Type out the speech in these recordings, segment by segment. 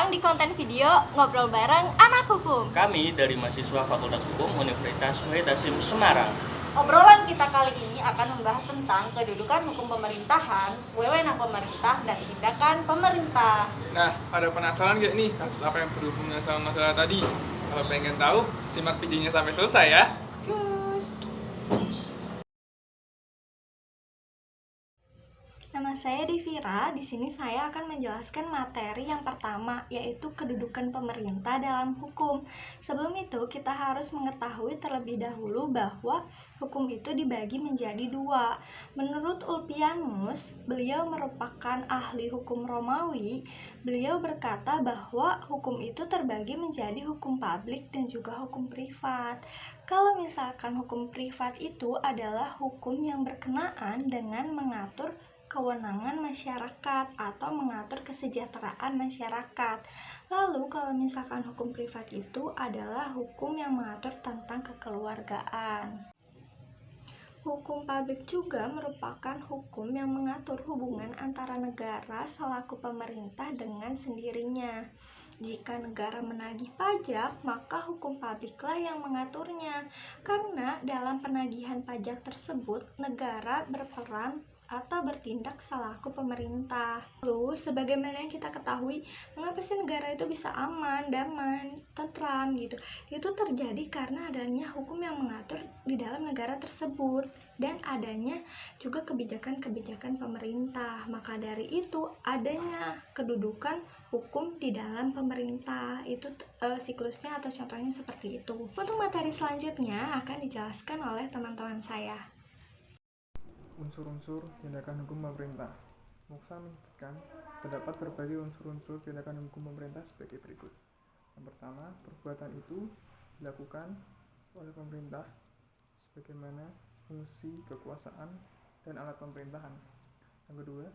datang di konten video Ngobrol Bareng Anak Hukum. Kami dari mahasiswa Fakultas Hukum Universitas Wahid Hasyim Semarang. Obrolan kita kali ini akan membahas tentang kedudukan hukum pemerintahan, wewenang pemerintah, dan tindakan pemerintah. Nah, pada penasaran gak nih kasus apa yang berhubungan sama masalah tadi? Kalau pengen tahu, simak videonya sampai selesai ya. Nama saya Devira. Di sini saya akan menjelaskan materi yang pertama, yaitu kedudukan pemerintah dalam hukum. Sebelum itu, kita harus mengetahui terlebih dahulu bahwa hukum itu dibagi menjadi dua. Menurut Ulpianus, beliau merupakan ahli hukum Romawi. Beliau berkata bahwa hukum itu terbagi menjadi hukum publik dan juga hukum privat. Kalau misalkan hukum privat itu adalah hukum yang berkenaan dengan mengatur kewenangan masyarakat atau mengatur kesejahteraan masyarakat. Lalu kalau misalkan hukum privat itu adalah hukum yang mengatur tentang kekeluargaan. Hukum publik juga merupakan hukum yang mengatur hubungan antara negara selaku pemerintah dengan sendirinya. Jika negara menagih pajak, maka hukum publiklah yang mengaturnya. Karena dalam penagihan pajak tersebut, negara berperan atau bertindak selaku pemerintah. Lalu, sebagaimana yang kita ketahui, mengapa sih negara itu bisa aman, damai, tentram gitu? Itu terjadi karena adanya hukum yang mengatur di dalam negara tersebut dan adanya juga kebijakan-kebijakan pemerintah. Maka dari itu adanya kedudukan hukum di dalam pemerintah. Itu siklusnya atau contohnya seperti itu. Untuk materi selanjutnya akan dijelaskan oleh teman-teman saya. Unsur-unsur tindakan hukum pemerintah. Moksa menyebutkan terdapat berbagai unsur-unsur tindakan hukum pemerintah sebagai berikut. Yang pertama, perbuatan itu dilakukan oleh pemerintah sebagaimana fungsi kekuasaan dan alat pemerintahan. Yang kedua,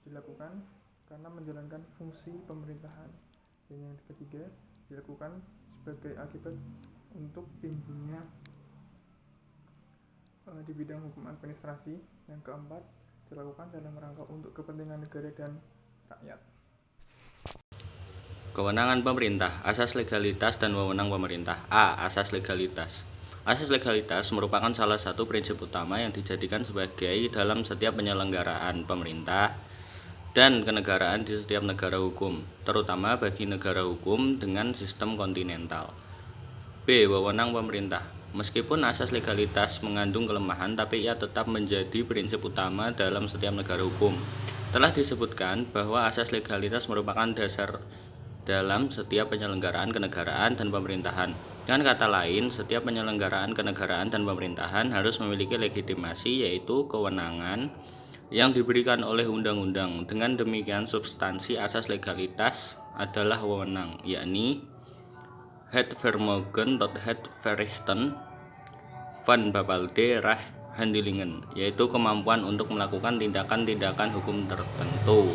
dilakukan karena menjalankan fungsi pemerintahan. Dan yang ketiga, dilakukan sebagai akibat untuk timbulnya di bidang hukum administrasi. Yang keempat, dilakukan dalam rangka untuk kepentingan negara dan rakyat. Kewenangan pemerintah, asas legalitas dan wewenang pemerintah. A. Asas legalitas. Asas legalitas merupakan salah satu prinsip utama yang dijadikan sebagai dalam setiap penyelenggaraan pemerintah dan kenegaraan di setiap negara hukum, terutama bagi negara hukum dengan sistem kontinental. B. Wewenang pemerintah. Meskipun asas legalitas mengandung kelemahan, tapi ia tetap menjadi prinsip utama dalam setiap negara hukum. Telah disebutkan bahwa asas legalitas merupakan dasar dalam setiap penyelenggaraan kenegaraan dan pemerintahan. Dengan kata lain, setiap penyelenggaraan kenegaraan dan pemerintahan harus memiliki legitimasi, yaitu kewenangan yang diberikan oleh undang-undang. Dengan demikian, substansi asas legalitas adalah wewenang, yakni het vermogen tot het verrichten van bepaalde handelingen, yaitu kemampuan untuk melakukan tindakan-tindakan hukum tertentu.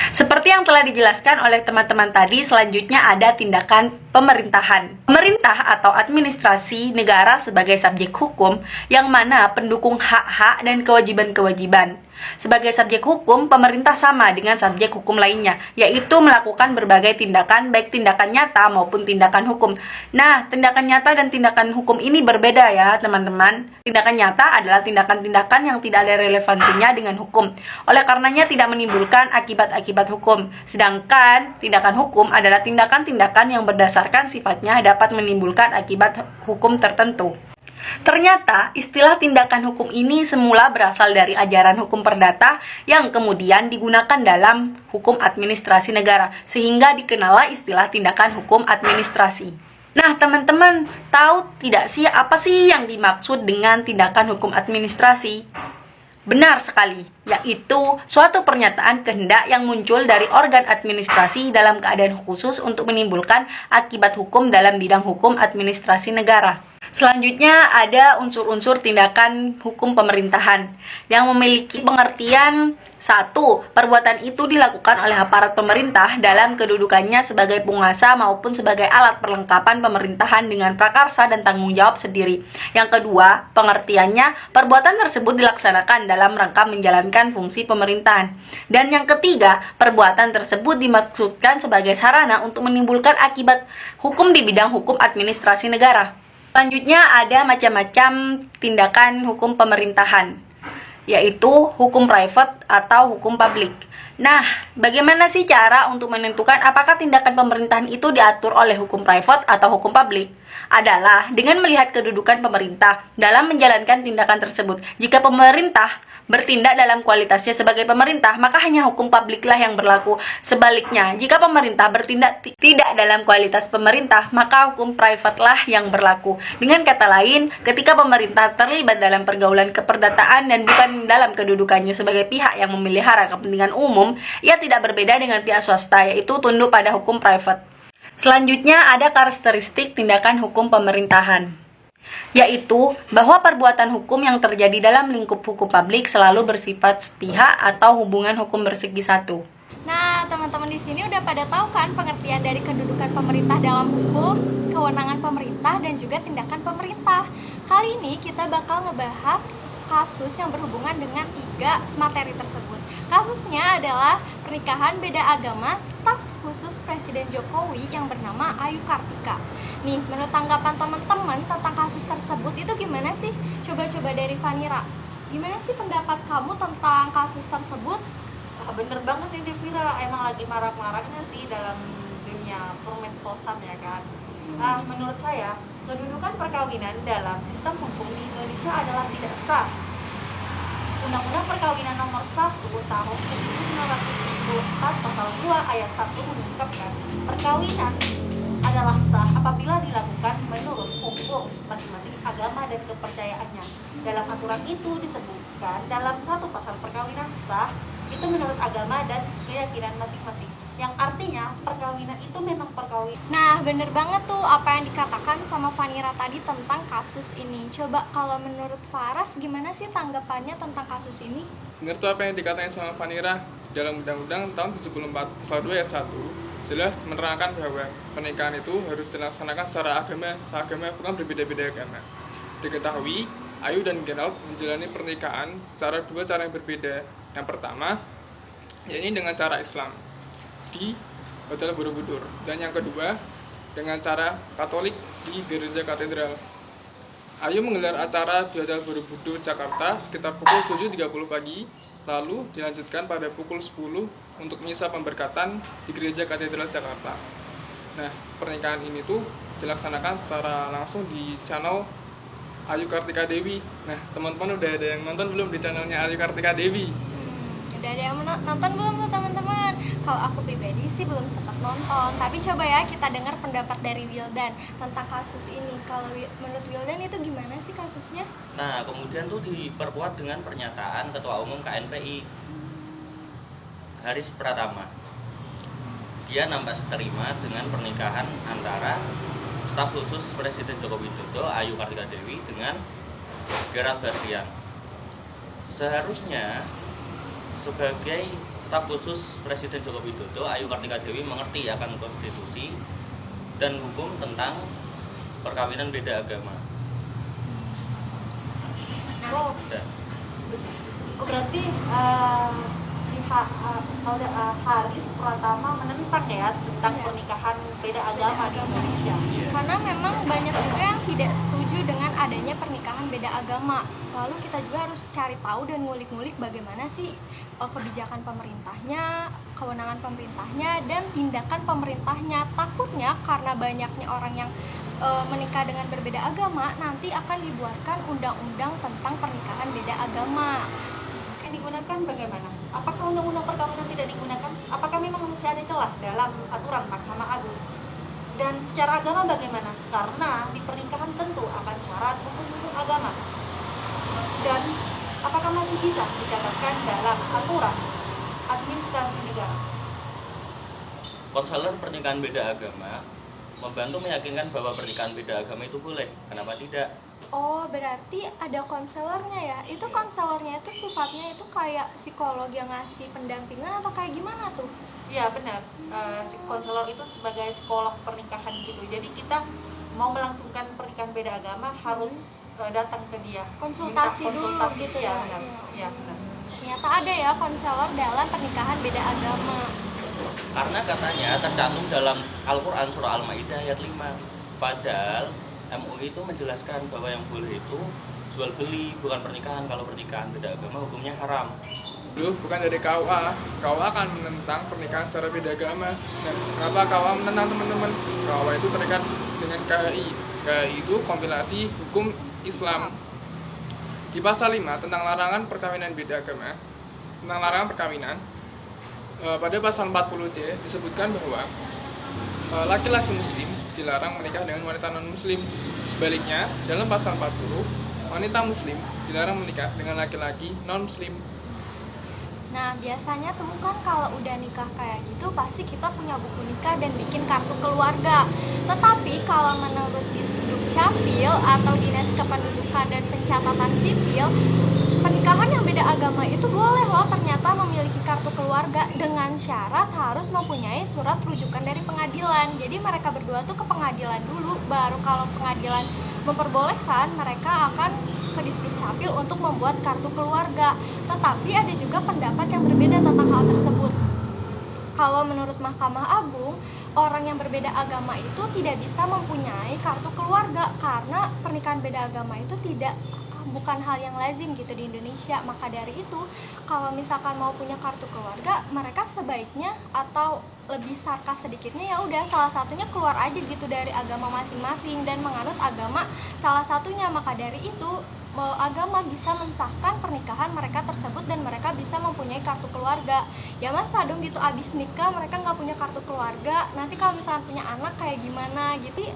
Seperti yang telah dijelaskan oleh teman-teman tadi, selanjutnya ada tindakan pemerintahan. Pemerintah atau administrasi negara sebagai subjek hukum yang mana pendukung hak-hak dan kewajiban-kewajiban. Sebagai subjek hukum, pemerintah sama dengan subjek hukum lainnya, yaitu melakukan berbagai tindakan, baik tindakan nyata maupun tindakan hukum. Nah, tindakan nyata dan tindakan hukum ini berbeda ya teman-teman. Tindakan nyata adalah tindakan-tindakan yang tidak ada relevansinya dengan hukum, oleh karenanya tidak menimbulkan akibat-akibat hukum. Sedangkan tindakan hukum adalah tindakan-tindakan yang berdasarkan sifatnya dapat menimbulkan akibat hukum tertentu. Ternyata istilah tindakan hukum ini semula berasal dari ajaran hukum perdata yang kemudian digunakan dalam hukum administrasi negara, sehingga dikenallah istilah tindakan hukum administrasi. Nah, teman-teman, tahu tidak sih apa sih yang dimaksud dengan tindakan hukum administrasi? Benar sekali, yaitu suatu pernyataan kehendak yang muncul dari organ administrasi dalam keadaan khusus untuk menimbulkan akibat hukum dalam bidang hukum administrasi negara. Selanjutnya ada unsur-unsur tindakan hukum pemerintahan yang memiliki pengertian. 1. Perbuatan itu dilakukan oleh aparat pemerintah dalam kedudukannya sebagai penguasa maupun sebagai alat perlengkapan pemerintahan dengan prakarsa dan tanggung jawab sendiri. Yang kedua, pengertiannya perbuatan tersebut dilaksanakan dalam rangka menjalankan fungsi pemerintahan. Dan yang ketiga, perbuatan tersebut dimaksudkan sebagai sarana untuk menimbulkan akibat hukum di bidang hukum administrasi negara. Selanjutnya ada macam-macam tindakan hukum pemerintahan, yaitu hukum private atau hukum publik. Nah, bagaimana sih cara untuk menentukan apakah tindakan pemerintahan itu diatur oleh hukum private atau hukum publik? Adalah dengan melihat kedudukan pemerintah dalam menjalankan tindakan tersebut. Jika pemerintah bertindak dalam kualitasnya sebagai pemerintah, maka hanya hukum publiklah yang berlaku. Sebaliknya, jika pemerintah bertindak tidak dalam kualitas pemerintah, maka hukum private lah yang berlaku. Dengan kata lain, ketika pemerintah terlibat dalam pergaulan keperdataan dan bukan dalam kedudukannya sebagai pihak yang memelihara kepentingan umum, ia tidak berbeda dengan pihak swasta, yaitu tunduk pada hukum private. Selanjutnya ada karakteristik tindakan hukum pemerintahan, yaitu bahwa perbuatan hukum yang terjadi dalam lingkup hukum publik selalu bersifat sepihak atau hubungan hukum bersegi satu. Nah, teman-teman di sini udah pada tahu kan pengertian dari kedudukan pemerintah dalam hukum, kewenangan pemerintah, dan juga tindakan pemerintah. Kali ini kita bakal ngebahas kasus yang berhubungan dengan 3 materi tersebut. Kasusnya adalah pernikahan beda agama staf khusus Presiden Jokowi yang bernama Ayu Kartika. Nih, menurut tanggapan teman-teman tentang kasus tersebut itu gimana sih? Coba-coba dari Vanira. Gimana sih pendapat kamu tentang kasus tersebut? Bener banget ini Vira, emang lagi marak-maraknya sih dalam dunia permedsosan ya kan. Menurut saya, kedudukan perkawinan dalam sistem hukum di Indonesia adalah tidak sah. Undang-Undang Perkawinan Nomor 1 Tahun 1974 Pasal 2 Ayat 1 mengungkapkan perkawinan adalah sah apabila dilakukan menurut hukum masing-masing agama dan kepercayaannya. Dalam aturan itu disebutkan dalam satu pasal perkawinan sah itu menurut agama dan keyakinan masing-masing, yang artinya perkawinan itu memang perkawinan. Nah, bener banget tuh apa yang dikatakan sama Vanira tadi tentang kasus ini. Coba kalau menurut Faras, gimana sih tanggapannya tentang kasus ini? Benar tuh apa yang dikatakan sama Vanira. Dalam Undang-Undang tahun 74 Pasal 2 Ayat 1 jelas menerangkan bahwa pernikahan itu harus dilaksanakan secara agama bukan berbeda-beda agama. Diketahui, Ayu dan Gerald menjalani pernikahan secara 2 cara yang berbeda. Yang pertama, yakni dengan cara Islam di Hotel Borobudur, dan yang kedua dengan cara Katolik di Gereja Katedral. Ayu menggelar acara di Hotel Borobudur, Jakarta sekitar pukul 7.30 pagi, lalu dilanjutkan pada pukul 10 untuk misa pemberkatan di Gereja Katedral Jakarta. Nah, pernikahan ini tuh dilaksanakan secara langsung di channel Ayu Kartika Dewi. Nah, teman-teman udah ada yang nonton belum di channelnya Ayu Kartika Dewi? Udah ada yang nonton belum tuh teman-teman? Kalau aku pribadi sih belum sempat nonton, tapi coba ya kita dengar pendapat dari Wildan tentang kasus ini. Kalau menurut Wildan itu gimana sih kasusnya? Nah, kemudian tuh diperkuat dengan pernyataan Ketua Umum KNPI Haris Pratama. Dia nampak seterima dengan pernikahan antara staf khusus Presiden Joko Widodo Ayu Kartika Dewi dengan Gerald Berlian. Seharusnya sebagai staf khusus Presiden Joko Widodo, Ayu Kartika Dewi mengerti akan konstitusi dan hukum tentang perkawinan beda agama. Oh, berarti si Haris Pratama menentang ya tentang pernikahan beda agama di Indonesia. Karena memang banyak juga yang tidak setuju dengan adanya pernikahan beda agama. Lalu kita juga harus cari tahu dan ngulik-ngulik bagaimana sih kebijakan pemerintahnya, kewenangan pemerintahnya, dan tindakan pemerintahnya. Takutnya karena banyaknya orang yang menikah dengan berbeda agama, nanti akan dibuatkan undang-undang tentang pernikahan beda agama. Yang digunakan bagaimana? Apakah undang-undang perkawinan tidak digunakan? Apakah memang masih ada celah dalam aturan Mahkamah Agung? Dan secara agama bagaimana? Karena di pernikahan tentu akan syarat hukum-hukum agama. Dan apakah masih bisa dicatatkan dalam aturan administrasi negara? Konselor pernikahan beda agama membantu meyakinkan bahwa pernikahan beda agama itu boleh. Kenapa tidak? Oh, berarti ada konselornya ya? Itu konselornya itu sifatnya itu kayak psikolog yang ngasih pendampingan atau kayak gimana tuh? Iya benar, si konselor itu sebagai psikolog pernikahan gitu. Jadi kita mau melangsungkan pernikahan beda agama harus datang ke dia. Konsultasi Minta dulu gitu ya? Benar. Iya. Iya, benar. Ternyata ada ya konselor dalam pernikahan beda agama. Karena katanya tercantum dalam Al-Quran surah Al-Ma'idah ayat 5. Padahal MUI itu menjelaskan bahwa yang boleh itu jual beli, bukan pernikahan. Kalau pernikahan beda agama hukumnya haram. Dulu bukan dari KUA. KUA akan menentang pernikahan secara beda agama. Dan kenapa KUA menentang teman-teman? KUA itu terikat dengan KHI. KHI itu kompilasi hukum Islam. Di pasal 5 tentang larangan perkawinan beda agama, tentang larangan perkawinan, pada pasal 40C disebutkan bahwa laki-laki muslim dilarang menikah dengan wanita non-muslim. Sebaliknya, dalam pasal 40, wanita muslim dilarang menikah dengan laki-laki non-muslim. Nah, biasanya tuh kan kalau udah nikah kayak gitu pasti kita punya buku nikah dan bikin kartu keluarga. Tetapi kalau menurut Disduk Capil atau Dinas Kependudukan dan Pencatatan Sipil, pernikahan yang beda agama itu boleh loh ternyata memiliki kartu keluarga dengan syarat harus mempunyai surat rujukan dari pengadilan. Jadi mereka berdua tuh ke pengadilan dulu, baru kalau pengadilan memperbolehkan mereka akan ke Disduk Capil untuk membuat kartu keluarga. Tetapi ada juga pendapat yang berbeda tentang hal tersebut. Kalau menurut Mahkamah Agung, orang yang berbeda agama itu tidak bisa mempunyai kartu keluarga karena pernikahan beda agama itu bukan hal yang lazim gitu di Indonesia. Maka dari itu, kalau misalkan mau punya kartu keluarga, mereka sebaiknya atau lebih sarkas sedikitnya ya udah salah satunya keluar aja gitu dari agama masing-masing dan menganut agama salah satunya. Maka dari itu agama bisa mensahkan pernikahan mereka tersebut dan mereka bisa mempunyai kartu keluarga. Ya masa dong gitu abis nikah mereka nggak punya kartu keluarga, nanti kalau misalkan punya anak kayak gimana gitu.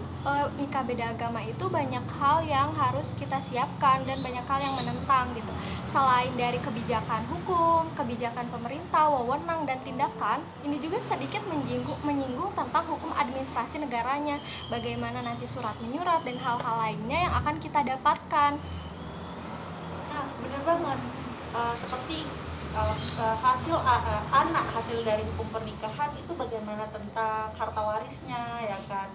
Nikah beda agama itu banyak hal yang harus kita siapkan dan banyak hal yang menentang gitu. Selain dari kebijakan hukum, kebijakan pemerintah, wewenang dan tindakan, ini juga sedikit menyinggung tentang hukum administrasi negaranya, bagaimana nanti surat menyurat dan hal-hal lainnya yang akan kita dapatkan. Nah, benar banget. Seperti hasil dari hukum pernikahan itu bagaimana tentang harta warisnya, ya kan?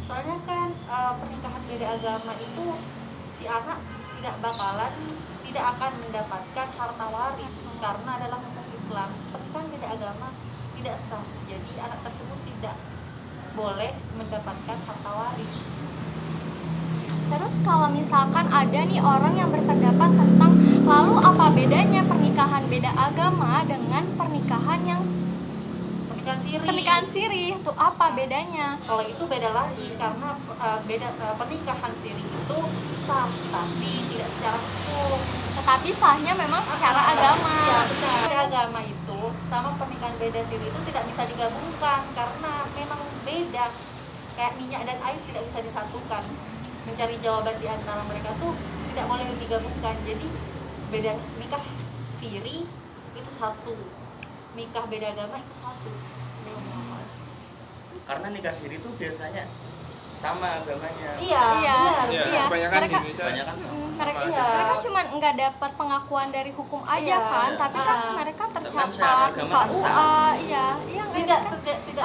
Soalnya kan pernikahan beda agama itu si anak tidak akan mendapatkan harta waris karena dalam hukum Islam pernikahan beda agama tidak sah. Jadi anak tersebut tidak boleh mendapatkan harta waris. Terus kalau misalkan ada nih orang yang berpendapat tentang lalu apa bedanya pernikahan beda agama dengan pernikahan siri itu apa bedanya? Kalau itu beda lagi karena pernikahan siri itu sah tapi tidak secara hukum. Tetapi sahnya memang secara agama. Ya, benar. Agama itu sama pernikahan beda siri itu tidak bisa digabungkan karena memang beda. Kayak minyak dan air tidak bisa disatukan. Mencari jawaban di antara mereka tuh tidak boleh digabungkan. Jadi beda nikah siri itu satu, nikah beda agama itu satu. Karena nikah siri itu biasanya sama agamanya. Iya. Kebanyakan Mereka, di Indonesia mereka cuma nggak dapat pengakuan dari hukum aja kan, tapi kan mereka tercatat di agama KUA. Tidak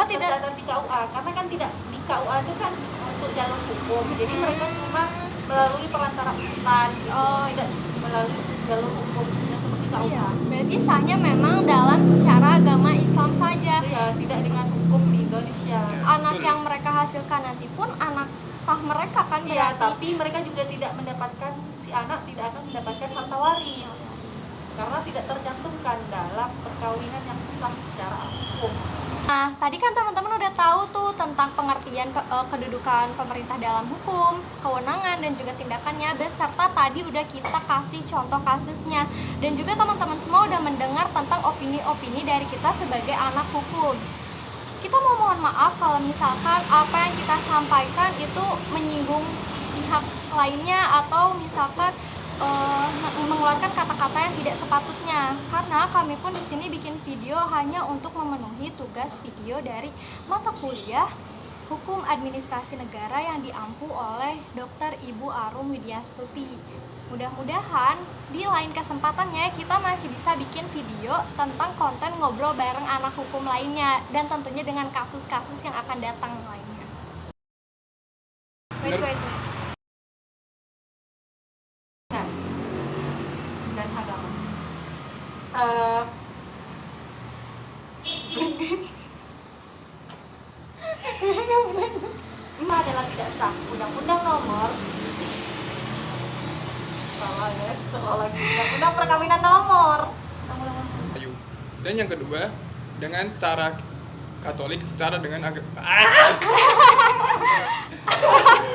tercatat di KUA karena kan tidak di KUA itu kan untuk jalur hukum. Jadi mereka cuma melalui perantara ustaz gitu. Tidak melalui jalur hukum seperti KUA. Iya, berarti sahnya memang dalam secara agama Islam saja. Iya, tidak dengan hukum di Indonesia. Anak yang mereka hasilkan nanti pun anak sah mereka kan berarti. Iya, tapi mereka juga tidak mendapatkan, si anak tidak akan mendapatkan harta waris karena tidak tercantumkan dalam perkawinan yang sah secara hukum. Nah, tadi kan teman-teman udah tahu tuh tentang pengertian kedudukan pemerintah dalam hukum, kewenangan dan juga tindakannya, beserta tadi udah kita kasih contoh kasusnya. Dan juga teman-teman semua udah mendengar tentang opini-opini dari kita sebagai anak hukum. Kita mau mohon maaf kalau misalkan apa yang kita sampaikan itu menyinggung pihak lainnya atau misalkan mengeluarkan kata-kata yang tidak sepatutnya, karena kami pun di sini bikin video hanya untuk memenuhi tugas video dari mata kuliah Hukum Administrasi Negara yang diampu oleh Dr. Ibu Arum Widyastuti. Mudah-mudahan di lain kesempatannya kita masih bisa bikin video tentang konten ngobrol bareng anak hukum lainnya dan tentunya dengan kasus-kasus yang akan datang lainnya. Wait. Dan agama. Adalah tidak sah. Undang-Undang nomor salah guys, salah lagi. Undang-Undang perkawinan nomor. Ayu. Dan yang kedua, dengan cara Katolik secara dengan agama.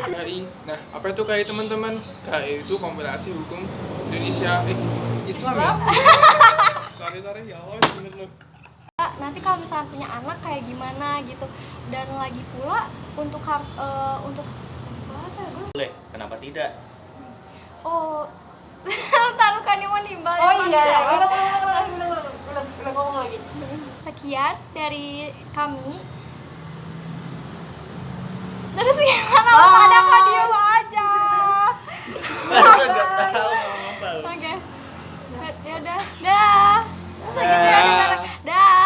KI. Nah, apa itu KI teman-teman? KI itu kompilasi hukum Indonesia. Islam ya? Sorry ya Allah, bener loh. Nanti kalau misalnya punya anak kayak gimana gitu, dan lagi pula untuk apa ya, Boleh, kenapa tidak? taruhkannya mau nimbal. Oh iya, udah ngomong lagi. Sekian dari kami. Terus gimana? Pada kok diem aja? Nggak tahu mau apa. Oke. Ya udah. Dah. Segitu ya, dah. Dah.